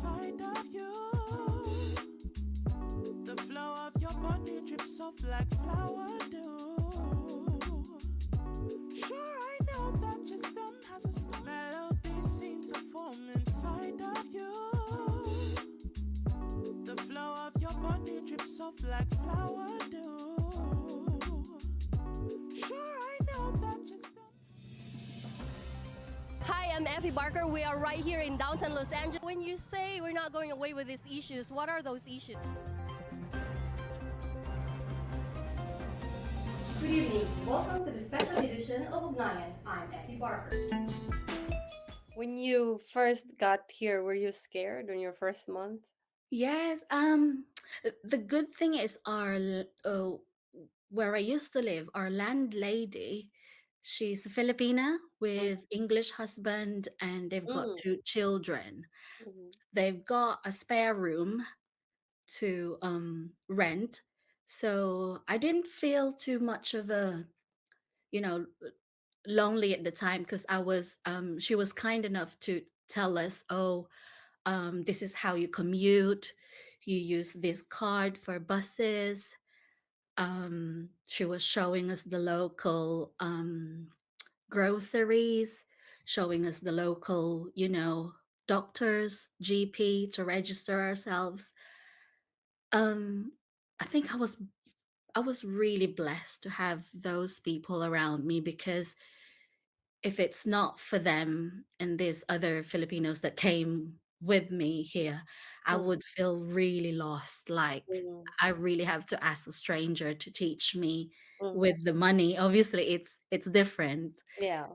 inside of you. The flow of your body drips off like flower dew. Sure, I know that your stem has a stone. Melody seems to form inside of you. The flow of your body drips off like flower dew. Sure, I know that your stem. Hi, I'm Effie Barker. We are right here in downtown Los Angeles. When you say we're not going away with these issues, what are those issues? Good evening. Welcome to the special edition of Ugnayan. I'm Effie Barker. When you first got here, were you scared on your first month? Yes, the good thing is where I used to live, our landlady, she's a Filipina with English husband and they've got Mm, two children. mhm, They've got a spare room to rent. So I didn't feel too much of a, you know, lonely at the time because she was kind enough to tell us, oh, this is how you commute. You use this card for buses. She was showing us the local groceries, showing us the local, doctors, GP to register ourselves. Um, I think I was really blessed to have those people around me because if it's not for them and these other Filipinos that came with me here, I mm, would feel really lost. Like mm, I really have to ask a stranger to teach me mm. with the money. Obviously, it's different. Yeah.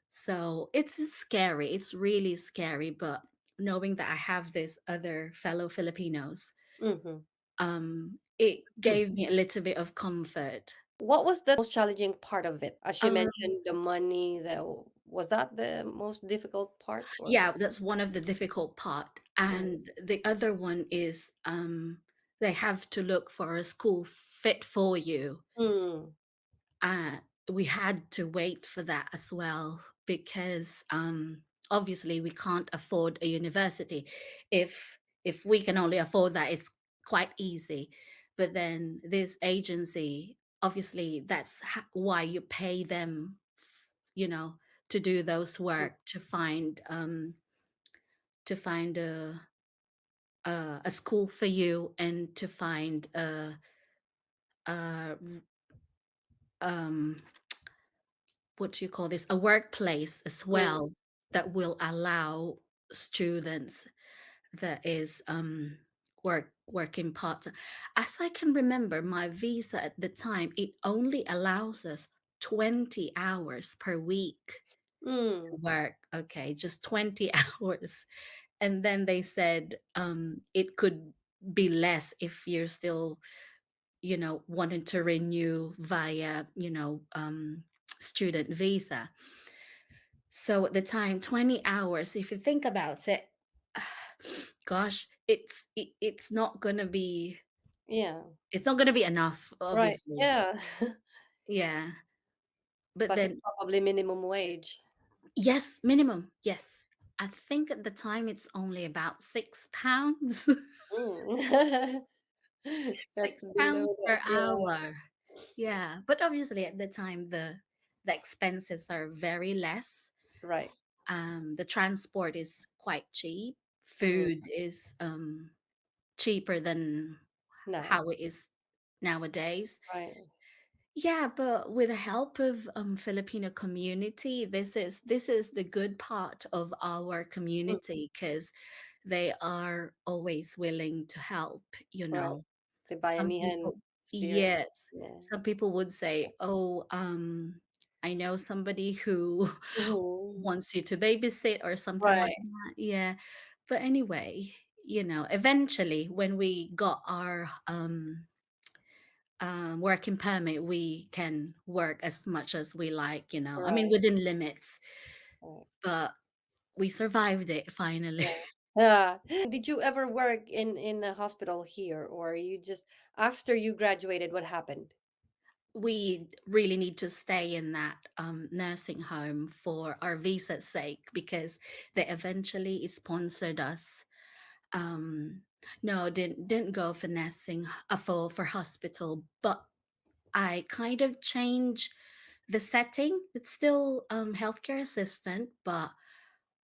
So it's scary. It's really scary. But knowing that I have this other fellow Filipinos, Hmm. it gave me a little bit of comfort. What was the most challenging part of it? As you Um, mentioned, the money, was that the most difficult part or? Yeah, that's one of the difficult part. And the other one is they have to look for a school fit for you. Mm, Uh we had to wait for that as well because obviously we can't afford a university. If we can only afford that, it's quite easy. But then this agency, obviously why you pay them, you know, to do those mm, work to find a school for you and to find a um what do you call this, a workplace as mm, well that will allow students that is working part. As I can remember, my visa at the time, it only allows us 20 hours per week to mm, work. Okay, just 20 hours. And then they said it could be less if you're still, wanting to renew via, student visa. So at the time, 20 hours, if you think about it, gosh, it's not gonna be, yeah. enough, Right. obviously. Yeah. Yeah. But Plus, it's then, probably minimum wage. yes, minimum, yes. I think at the time it's only about £6. Mm. That's £6 below the, per yeah. hour. Yeah. But obviously at the time the expenses are very less. Right. The transport is quite cheap. Mm. Food is cheaper than Now. how it is nowadays. Right. Yeah, but with the help of Filipino community, this is the good part of our Mm. community because they are always willing to help, you Right. know. The Some Bayanihan people, spirit. yes, Yeah. some people would say, "Oh, I know somebody who Mhm. wants you to babysit or something like Right. that." Yeah. But anyway, eventually when we got our working permit, we can work as much as we like, I mean, Right. within limits, Right. but we survived it finally. Yeah. Yeah. Did you ever work in a hospital here, or you just after you graduated? What happened? We really need to stay in that nursing home for our visa's sake because they eventually sponsored us Um, no, didn't go for nursing for hospital, but I kind of change the setting. It's still healthcare assistant, but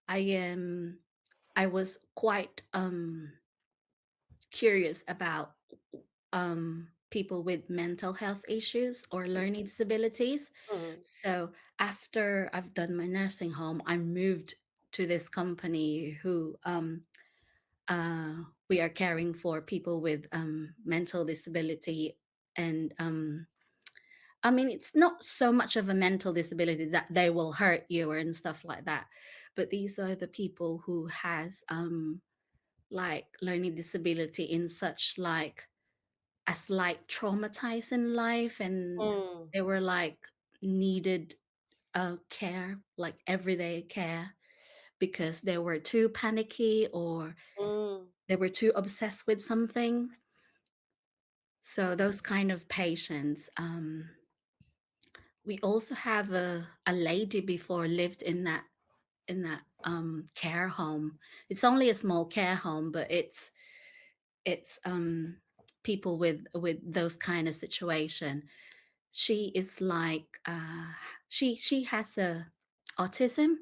I am I was quite curious about people with mental health issues or learning disabilities. Mm, So after I've done my nursing home, I moved to this company who we are caring for people with mental disability. And I mean, it's not so much of a mental disability that they will hurt you or and stuff like that, but these are the people who has like learning disability in such like a slight traumatized in life, and mm, they were like needed care, like everyday care, because they were too panicky or mm, they were too obsessed with something. So those kind of patients. We also have a lady before lived in that care home. It's only a small care home, but it's people with those kind of situation. She is like she has a autism,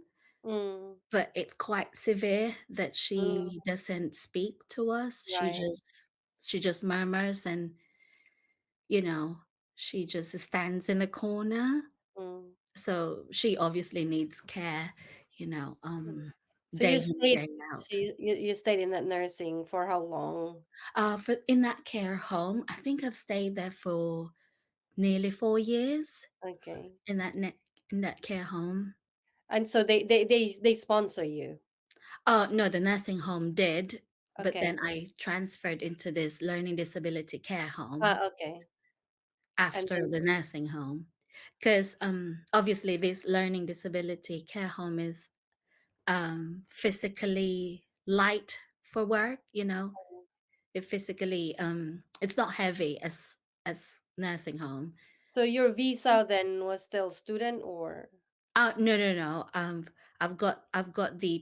mm, but it's quite severe that mm, she doesn't speak to us. right. She just murmurs, and you know, she just stands in the corner. Mm, So she obviously needs care, you know, mm. So day you in, stayed. day So out. you stayed in that nursing for how long? For in that care home, I think I've stayed there for nearly 4 years Okay. in in that care home. And so they sponsor you. No, the nursing home did, but then Okay. I transferred into this learning disability care home Ah, okay. And after then the nursing home. Because obviously, this learning disability care home is physically light for work, you know, it physically it's not heavy as nursing home. so your visa then was still student or No, no, no. I've got the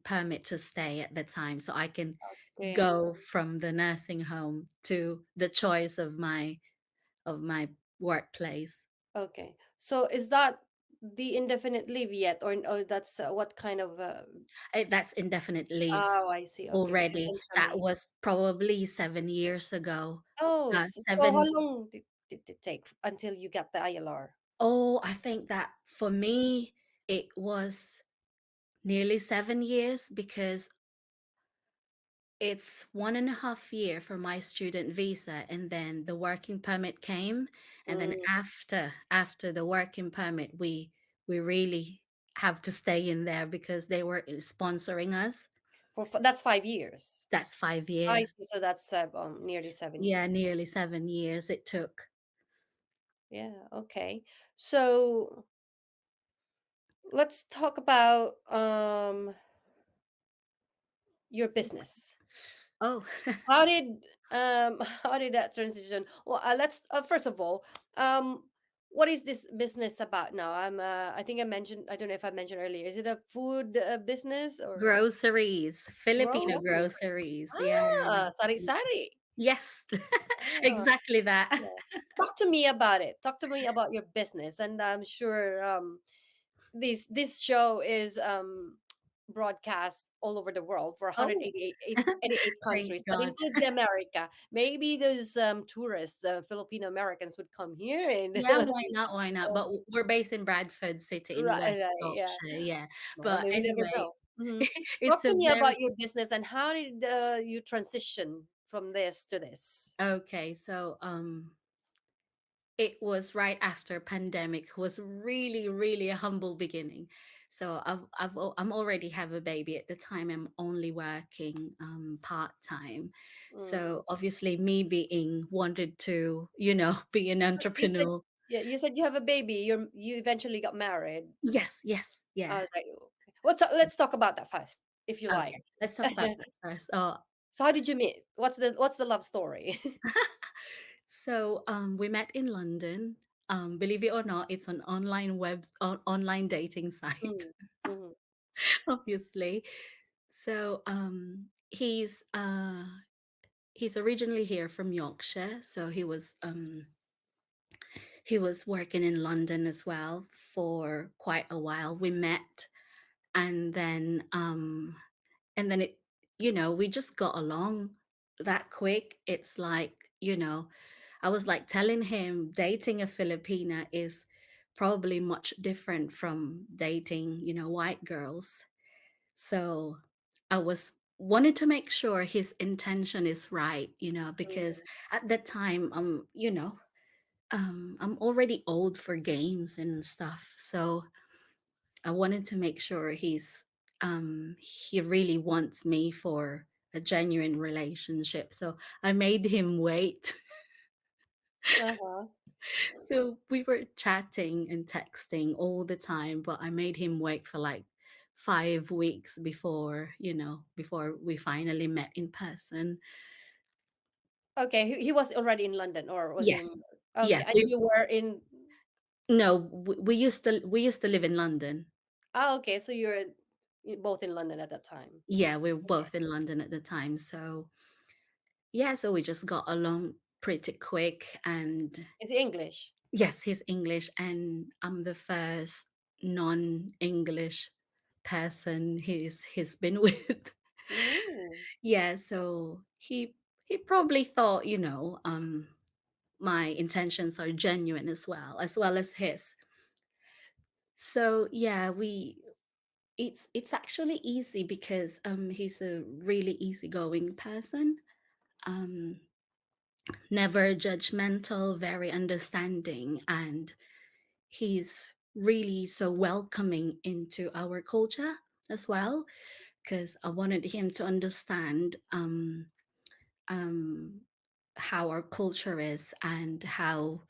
permit to stay at the time, so I can okay. go from the nursing home to the choice of my workplace. Okay. So is that the indefinite leave yet or that's what kind of That's indefinite leave oh, I see. Okay. So already. That eventually. was probably 7 years ago. Oh, so how Seven. long did it take until you got the ILR? Oh, I think that for me it was nearly 7 years because it's 1.5 year for my student visa, and then the working permit came, and then Mm, after the working permit, we really have to stay in there because they were sponsoring us. that's 5 years. That's five I years. see. So that's nearly seven Yeah, years. nearly 7 years it took. Yeah. Okay. So let's talk about your business. Oh, How did how did that transition? Well, let's first of all, what is this business about now? I think I mentioned. I don't know if I mentioned earlier. Is it a food business or groceries, Filipino groceries? groceries. Yeah. Sari sari. Yes, Ah, exactly that. yeah. Talk to me about it. Talk to me about your business, and I'm sure this show is broadcast all over the world for Oh, 188 thank countries. That God. includes the America. Maybe those tourists, Filipino Americans, would come here and Yeah, why not? Why not? But we're based in Bradford City in right, West right, yeah. Yorkshire. Yeah, Well, but maybe never anyway, know. Hmm. Talk it's to a me very about your business and how did you transition from this to this? okay. So it was right after pandemic. It was really a humble beginning. So I'm already have a baby at the time. I'm only working part time. Mm. So obviously, me being wanted to be an But you said entrepreneur. yeah, you said you have a baby. You eventually got married. Yes, yes, yeah. Right. Okay. Well, let's talk about that first, if you like. Okay, let's talk about that first. So how did you meet? What's the love story? So we met in London. Believe it or not, it's an online dating site, Mm, mhm, obviously. So he's uh he's originally here from Yorkshire, so he was working in London as well for quite a while. We met, and then it, we just got along that quick. It's like, I was like telling him dating a Filipina is probably much different from dating, white girls. So I was wanted to make sure his intention is right, because Mm. at that time, I'm already old for games and stuff. So I wanted to make sure he really wants me for a genuine relationship. So I made him wait. Uh-huh. So we were chatting and texting all the time, but I made him wait for like 5 weeks before we finally met in person. Okay, he was already in London, or was he in? Yes. Yeah, Okay, and you were in. no, we used to live in London. Ah, okay, so you're both in London at that time. Yeah, we were Okay. both in London at the time. So yeah, so we just got along pretty quick. And Is he English? yes, he's English, and I'm the first non-English person he's been with. Mm. Yeah, so he probably thought, my intentions are genuine as well as his. So yeah, we it's actually easy because he's a really easygoing person. Um Never judgmental, very understanding, and he's really so welcoming into our culture as well, because I wanted him to understand um, how our culture is and how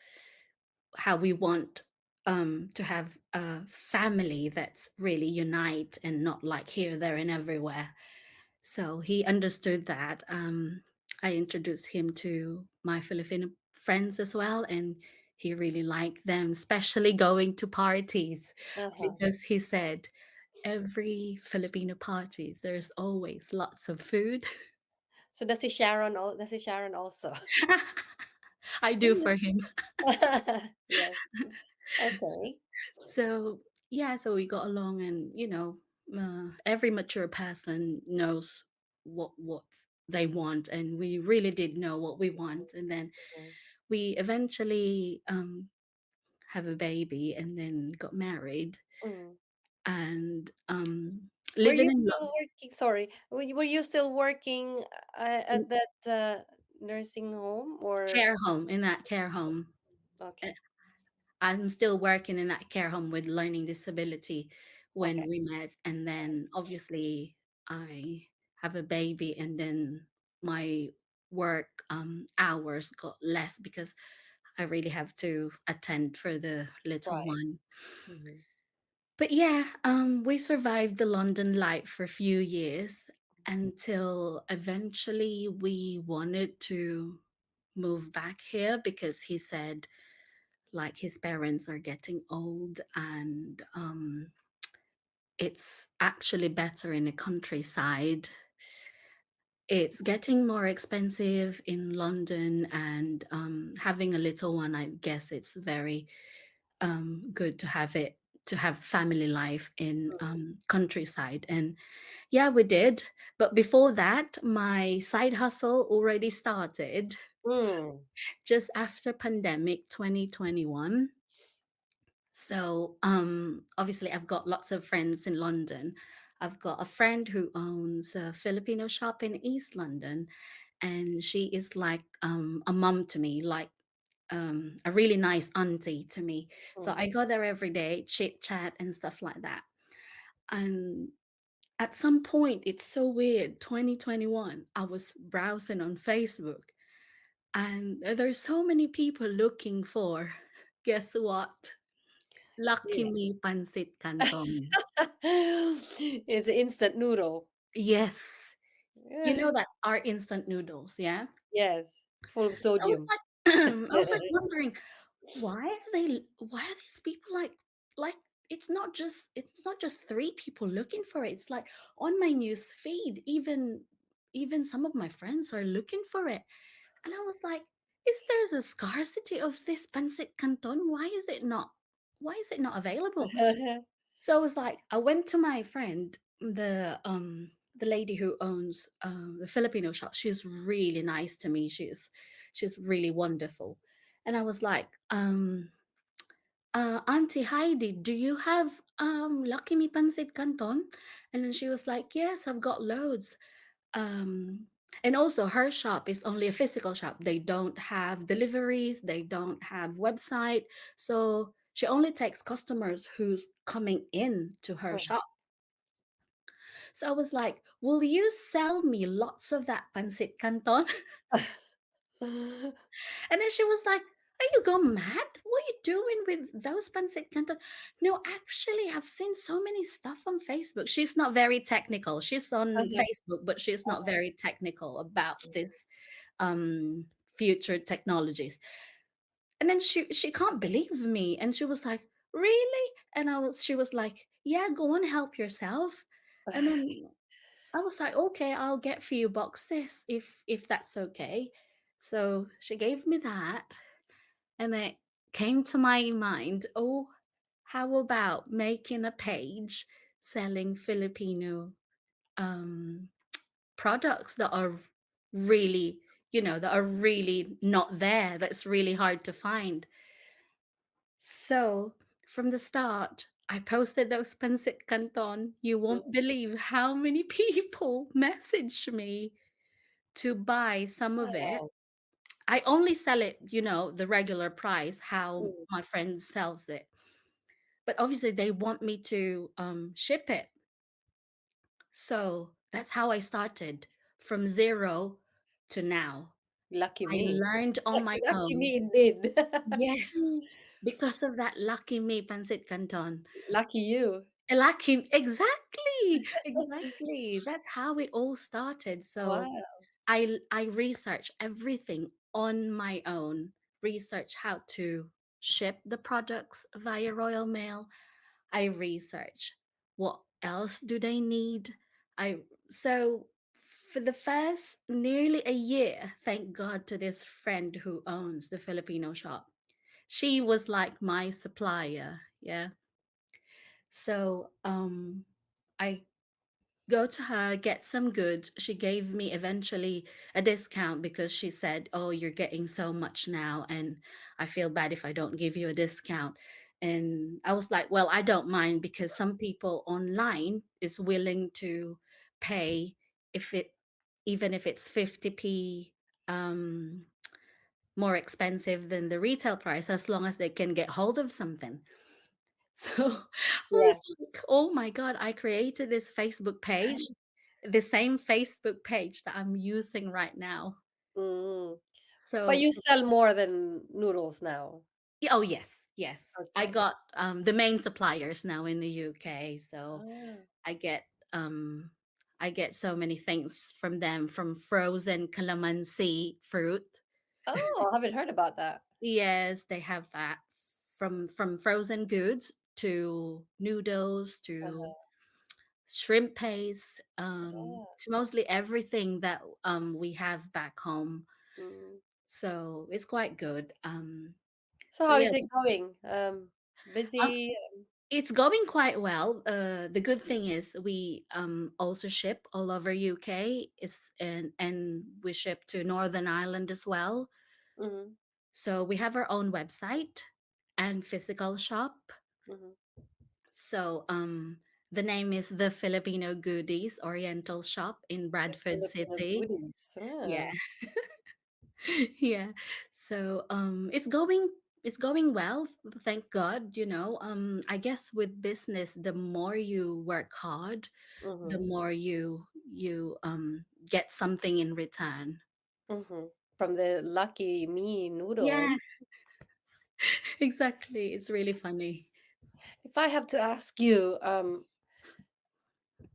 we want to have a family that's really unite and not like here, there, and everywhere. So he understood that. I introduced him to my Filipino friends as well, and he really liked them, especially going to parties, Uh-huh. because he said every Filipino parties there's always lots of food. So does he Sharon? Does he Sharon also? I do for him. Yes. Okay. So yeah, so we got along, and every mature person knows what they want, and we really did know what we want. And then Mm. we eventually have a baby, and then got married, Mm. and Were living you in still working? Sorry, were you still working in at that nursing home or? care home, in that care home. Uh, Okay. I'm still working in that care home with learning disability when Okay. we met. And then obviously I have a baby, and then my work hours got less because I really have to attend for the little Right. one. Hmm. But yeah, we survived the London life for a few years until eventually we wanted to move back here, because he said like his parents are getting old, and it's actually better in the countryside. It's getting more expensive in London, and having a little one, I guess it's very good to have family life in countryside. And yeah, we did. But before that, my side hustle already started Mm. just after pandemic 2021. So, obviously, I've got lots of friends in London. I've got a friend who owns a Filipino shop in East London, and she is like a mum to me, like a really nice auntie to me. So Mm. I go there every day, chit chat and stuff like that. And at some point, it's so weird. 2021, I was browsing on Facebook, and there's so many people looking for. Guess what? Lucky Yeah. me, pancit canton. It's an instant noodle. Yes. You Yeah. know that are instant noodles, yeah? Yes, full of I was sodium. like I was like wondering, why are these people like it's not just three people looking for it. It's like on my news feed, even even some of my friends are looking for it. And I was like, is there's a scarcity of this pancit canton? Why is it not available? So I was like, I went to my friend, the lady who owns the Filipino shop. She's really nice to me. She's really wonderful. And I was like, Auntie Heidi, do you have Lucky Me Pancit Canton? And then she was like, yes, I've got loads. Um, and also her shop is only a physical shop. They don't have deliveries, they don't have website. So she only takes customers who's coming in to her shop. So I was like, will you sell me lots of that pancit canton? And then she was like, are you gone mad? What are you doing with those pancit canton? No, actually, I've seen so many stuff on Facebook. She's not very technical. She's on Uh-huh. Facebook, but she's not very technical about this um future technologies. And then she can't believe me. And she was like, really? And she was like, yeah, go and help yourself. And then I was like, okay, I'll get few boxes if that's okay. So she gave me that, and it came to my mind, oh, how about making a page selling Filipino um products that are really, that are really not there, that's really hard to find. So from the start, I posted those pancit canton. You won't believe how many people messaged me to buy some of it. Wow. I only sell it, the regular price, how Mm. my friend sells it. But obviously, they want me to ship it. So that's how I started from zero to now. Lucky I me. learned on my Lucky own. me indeed. Yes, because of that lucky me pancit canton. Lucky you. Lucky, exactly, exactly. That's how it all started. So Wow. I research everything on my own, research how to ship the products via Royal Mail. I research what else do they need. I so for the first nearly a year, thank God to this friend who owns the Filipino shop. She was like my supplier, yeah. So I go to her, get some goods. She gave me eventually a discount because she said, oh, you're getting so much now, and I feel bad if I don't give you a discount. And I was like, well, I don't mind because some people online is willing to pay if it even if it's 50p um more expensive than the retail price, as long as they can get hold of something. So I was Yeah. like, oh my God, I created this Facebook page, the same Facebook page that I'm using right now. Mm. But So, you sell more than noodles now. oh, yes, yes. I Okay. got the main suppliers now in the UK. So Ah. I get um I get so many things from them, from frozen calamansi fruit. Oh, I haven't heard about that. Yes, they have that, from frozen goods to noodles to Uh-huh. shrimp paste, Ah. to mostly everything that we have back home. Mm. So it's quite good. So So how yeah, is it going? um, Busy? it's going quite well. The good thing is we also ship all over UK. And we ship to Northern Ireland as well. Mm-hmm. So we have our own website and physical shop. Mm-hmm. So the name is the Filipino Goodies Oriental Shop in The Bradford Filipino City. goodies. Yeah. Ah. Yeah. So it's going well, thank God. I guess with business, the more you work hard, the Mm-hmm. more you get something in return. Mm-hmm. From the Lucky Me Yeah. noodles. Exactly. It's really funny. If I have to ask you,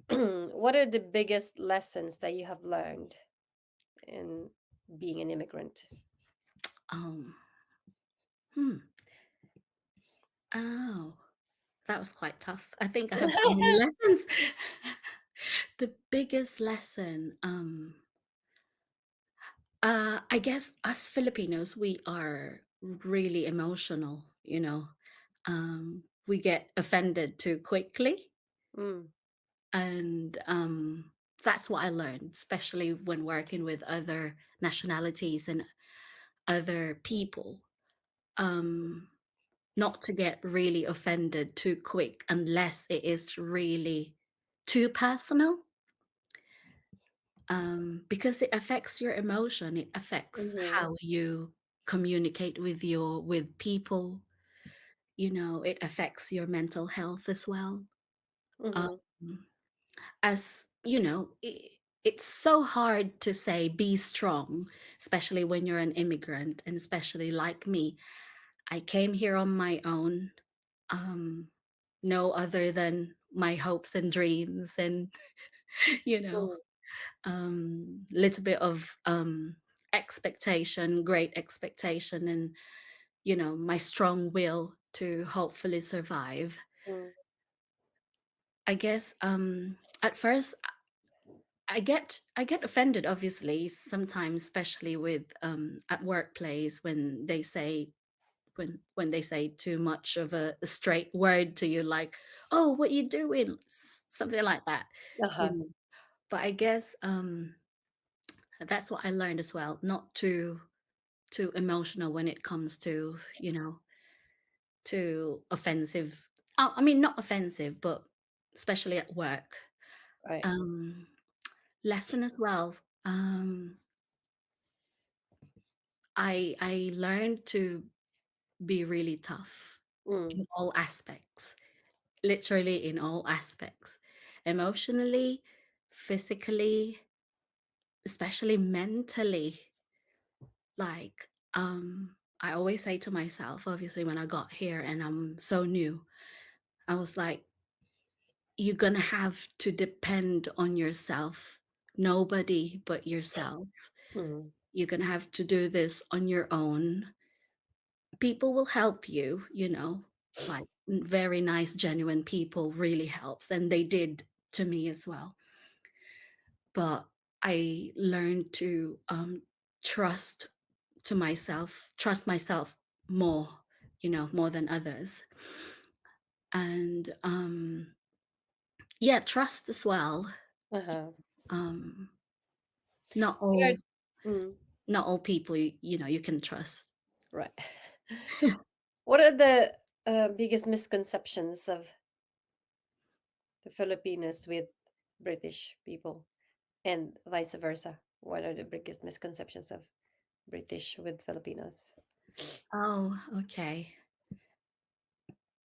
what are the biggest lessons that you have learned in being an immigrant? Um hmm. Oh, that was quite tough. I think I have so many lessons. The biggest lesson. I guess us Filipinos, we are really emotional, you know. We get offended too quickly. Mm, And that's what I learned, especially when working with other nationalities and other people. Um, Not to get really offended too quick unless it is really too personal, because it affects your emotion, it affects mm-hmm, how you communicate with people, it affects your mental health as well. um, mm-hmm, as you know, it's so hard to say be strong, especially when you're an immigrant, and especially like me, I came here on my own, um, no other than my hopes and dreams, and you know, mm, little bit of expectation, great expectation, and my strong will to hopefully survive. mm, I guess at first I get offended, obviously, sometimes, especially with at workplace, when they say when they say too much of a straight word to you, like, "Oh, what you doing?" Something like that, you uh-huh, know. But I guess that's what I learned as well, not too emotional when it comes to to offensive. I mean, not offensive, but especially at work. right. Um, Lesson as well. Um, I learned to be really tough Mm, in all aspects, literally in all aspects, emotionally, physically, especially mentally. Like, I always say to myself, obviously, when I got here and I'm so new, I was like, you're gonna have to depend on yourself, nobody but yourself. mm, You're gonna have to do this on your own. People will help you, like very nice, genuine people really helps. And they did to me as well. But I learned to trust trust myself more, more than others. And yeah, trust as well. uh-huh. Um, not What all are, mm, not all people you can trust. right. What are the biggest misconceptions of the Filipinos with British people and vice versa? What are the biggest misconceptions of British with Filipinos? Oh, okay.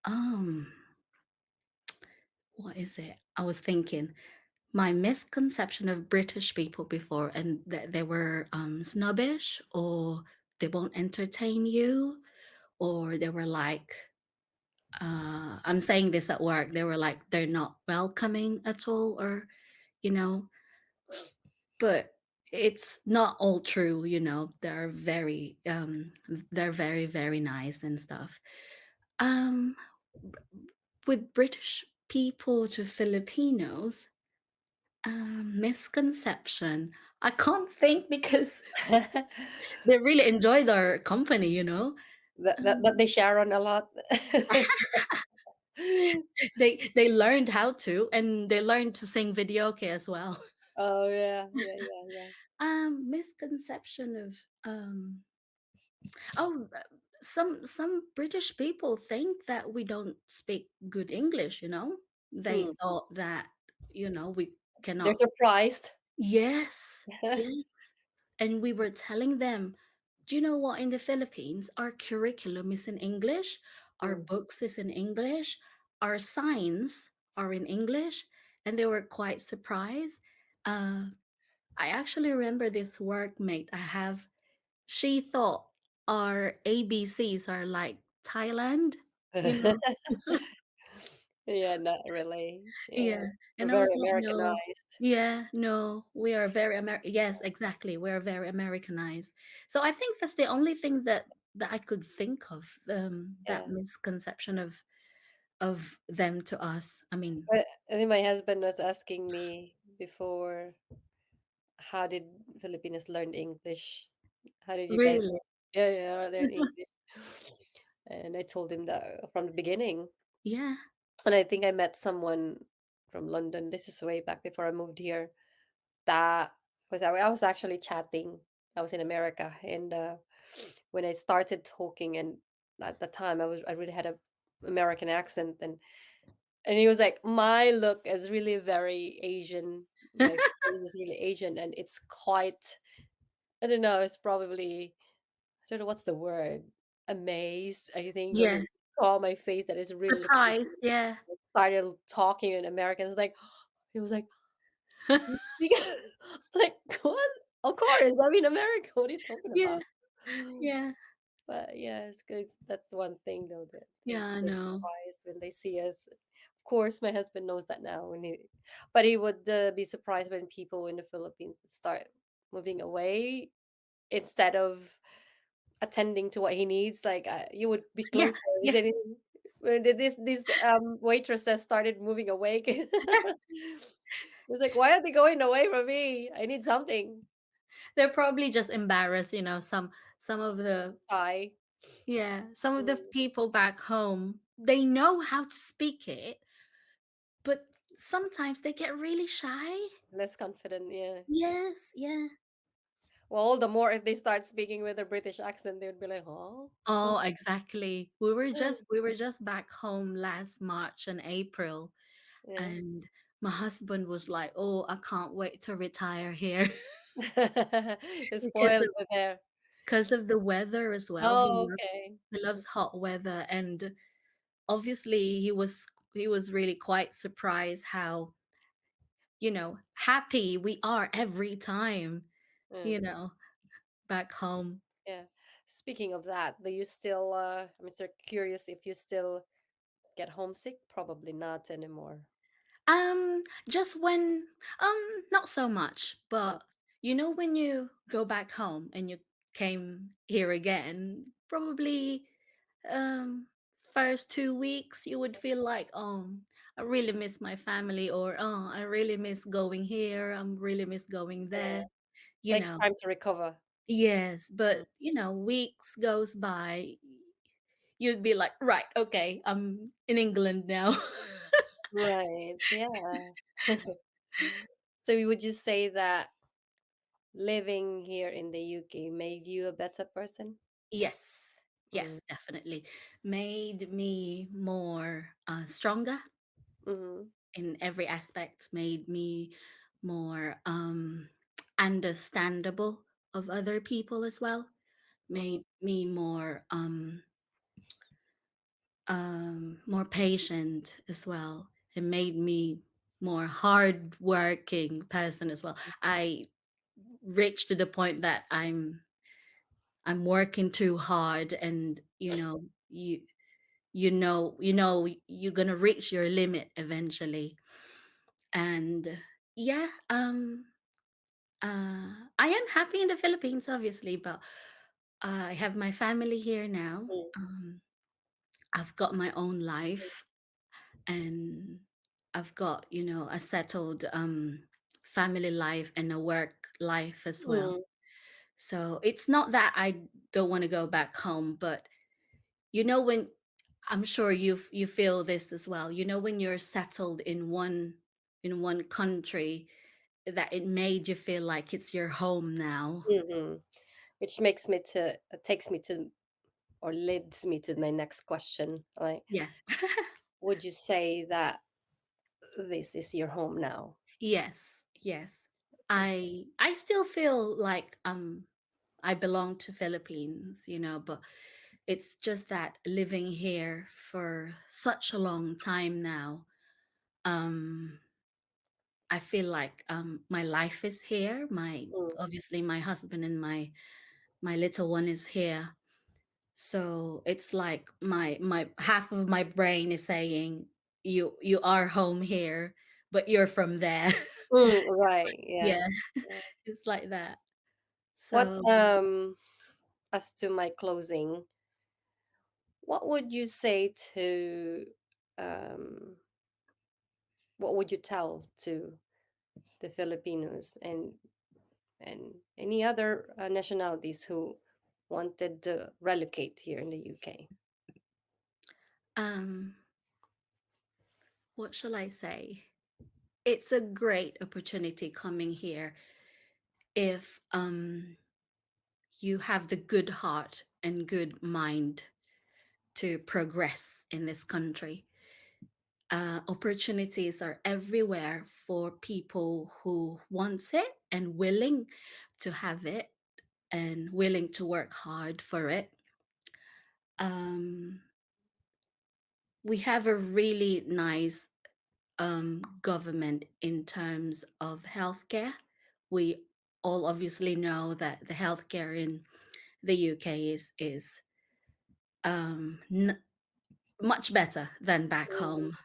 Um, what is it? I was thinking my misconception of British people before, and that they were snobbish, or they won't entertain you, or they were like, I'm saying this at work, they were like, they're not welcoming at all, or, you know, but it's not all true, they're very, very nice and stuff. Um, with British people to Filipinos, misconception. I can't think because that, they really enjoyed our company. that they Um, share on a lot. they learned how to, and they learned to sing videoke as well. Oh yeah, yeah, yeah, yeah. Misconception of oh, some British people think that we don't speak good English. They Mm. thought that we They're cannot. surprised. Yes, yes. And we were telling them, do you know what? In the Philippines, our curriculum is in English, our Mm. books is in English, our signs are in English, and they were quite surprised. Uh, I actually remember this workmate I have. She thought our ABCs are like Thailand, you know? Yeah, not really. Yeah, Yeah, we're and I very was like, "No." Americanized. Yeah, no, we are very yes, exactly, we're very Americanized. So I think that's the only thing that I could think of, that Yeah. misconception of them to us. I mean, But I think my husband was asking me before, how did Filipinos learn English? How did you guys Really? learn English? And I told him that from the beginning. Yeah. And I think I met someone from London. This is way back before I moved here. That I was actually chatting. I was in America, and when I started talking, and at the time I really had a American accent, and he was like, "My look is really very Asian. My face is really Asian, and it's quite. I don't know. It's probably I don't know what's the word. Amazed. I think when Yeah. he saw my face, that is really looking. Surprise. Yeah. Started talking in Americans like he was like, "You speak like what? Of course, I'm in America. What are you talking Yeah. about?" Yeah. But yeah, it's good. That's one thing though that Yeah, I they're know. surprised when they see us. Of course, my husband knows that now, but he would be surprised when people in the Philippines would start moving away instead of attending to what he needs. Like you would be Yeah. closer. He Yeah. said, when this waitresses started moving away. It's like, why are they going away from me? I need something. They're probably just embarrassed, some of the Shy, some of the mm, people back home, they know how to speak it, but sometimes they get really shy. less confident. Yeah. Yes, yeah. Well, all the more if they start speaking with a British accent, they would be like, "Huh." Oh, exactly. We were just back home last March and April, Yeah. and my husband was like, "Oh, I can't wait to retire here." You're because spoiled with there. because of the weather as well. He Oh, loves okay. he loves hot weather, and obviously he was really quite surprised how, happy we are every time, you Mm, know, back home. yeah. Speaking of that, do you still? So curious if you still get homesick. Probably not anymore. Just when not so much, Uh, but when you go back home and you came here again, probably um first 2 weeks you would feel like, oh, I really miss my family, or oh, I really miss going here, I really miss going yeah. there, you Takes know. time to recover. Yes, Mm. but weeks goes by, you'd be like, right, okay, I'm in England now. Right. Yeah. So would you say that living here in the UK made you a better person? Yes, Mm. yes, definitely. Made me more stronger Mm-hmm. in every aspect, made me more understandable of other people as well, Mm-hmm. made me more patient as well. It made me more hardworking person as well. I reached to the point that I'm working too hard, and you're gonna reach your limit eventually. And yeah, I am happy in the Philippines, obviously, but I have my family here now. Mm. I've got my own life, and I've got, a settled family life and a work life as well. Mm. So it's not that I don't want to go back home, but when I'm sure you feel this as well. When you're settled in one country, that it made you feel like it's your home now. Mm-hmm. Which makes me to takes me to or leads me to my next question. Like, Yeah. would you say that this is your home now? Yes. Yes. Okay. I still feel like I belong to Philippines, but it's just that living here for such a long time now, um I feel like my life is here. My Mm. Obviously my husband and my little one is here. So it's like my half of my brain is saying, you are home here, but you're from there. Mm, right. Yeah. Yeah, Yeah. it's like that. What So as to my closing, what would you say to um what would you tell to the Filipinos and and any other nationalities who wanted to relocate here in the UK? Um, what shall I say? It's a great opportunity coming here if you have the good heart and good mind to progress in this country. Opportunities are everywhere for people who wants it and willing to have it and willing to work hard for it. Um, we have a really nice government in terms of healthcare. We all obviously know that the healthcare in the UK is much better than back Mhm. home.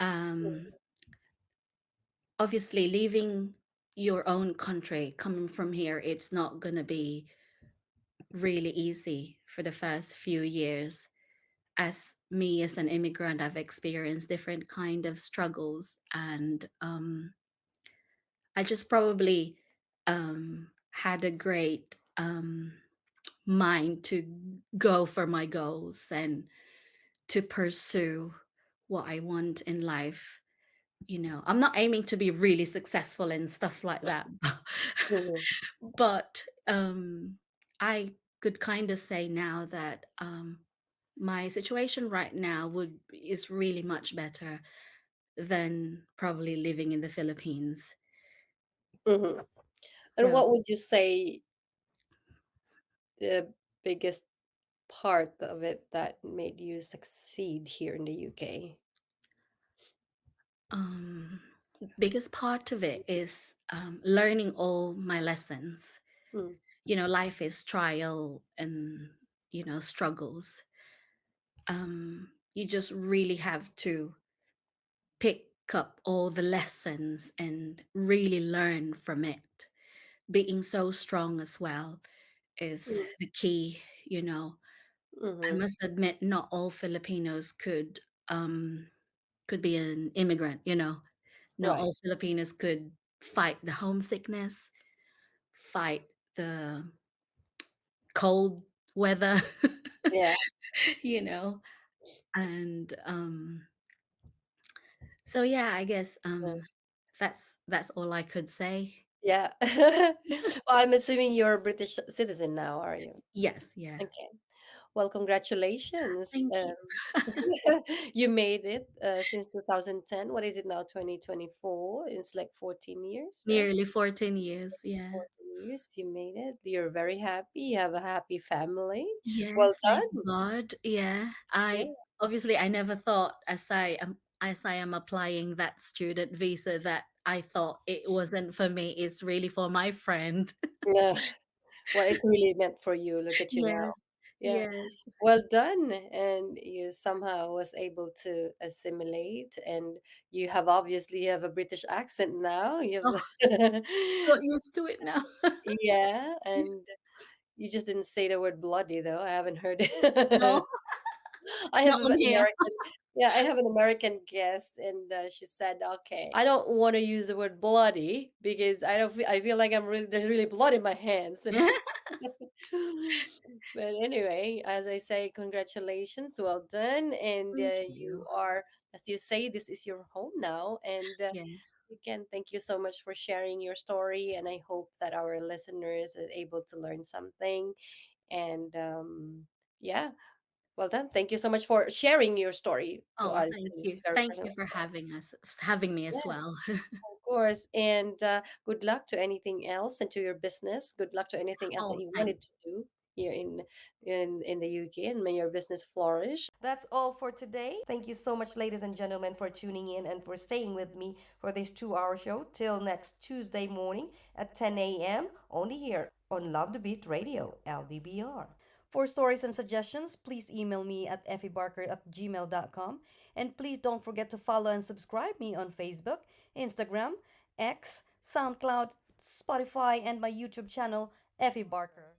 Um, Obviously, leaving your own country, coming from here, it's not going to be really easy for the first few years. As me as an immigrant, I've experienced different kind of struggles, and I just probably had a great mind to go for my goals and to pursue what I want in life. I'm not aiming to be really successful and stuff like that. Mhm. But I could kind of say now that my situation right now would is really much better than probably living in the Philippines. Mhm. And So what would you say the biggest part of it that made you succeed here in the UK? um biggest part of it is learning all my lessons. Mm. Life is trial and struggles. You just really have to pick up all the lessons and really learn from it. Being so strong as well is Mm. the key. I Mhm. must admit, not all Filipinos could be an immigrant. Not Right. all Filipinos could fight the homesickness, fight the cold weather, Yeah. you know, and so yeah, I guess that's all I could say. Yeah. Well, I'm assuming you're a British citizen now, are you? Yes, yeah. Okay. Well, congratulations. Thank you. You made it since 2010. What is it now? 2024. It's like 14 years, right? Nearly 14 years, yeah. 14 years. You made it. You're very happy. You have a happy family. Well Yes, thank done. God. Yeah. Yeah. I never thought as I am applying that student visa that I thought it wasn't for me, it's really for my friend. Yeah. Well, it's really meant for you. Look at you now. Yes. Yeah. Yes. Well done. And you somehow was able to assimilate, and you have obviously have a British accent now. You Oh, have got used to it now. yeah, and you just didn't say the word bloody though. I haven't heard No, it. I have not an on here. American, yeah, I have an American guest, and she said, "Okay, I don't want to use the word bloody because I don't. I feel like I'm really there's really blood in my hands." And but anyway, as I say, congratulations, well done, and Thank you you. are, as you say, this is your home now, and Yes. again, thank you so much for sharing your story, and I hope that our listeners are able to learn something, and yeah, well done. Thank you so much for sharing your story to Oh, us. thank This you. is very Thank personal you as for well. having me as Yeah, well. of course. And good luck to anything else and to your business. Good luck to anything else that Oh, you wanted to thanks. do here in the UK, and may your business flourish. That's all for today. Thank you so much, ladies and gentlemen, for tuning in and for staying with me for this 2 hour show. Till next Tuesday morning at 10 a.m. only here on Love the Beat Radio, LDBR. For stories and suggestions, please email me at effiebarker@gmail.com. And please don't forget to follow and subscribe me on Facebook, Instagram, X, SoundCloud, Spotify, and my YouTube channel, Effie Barker.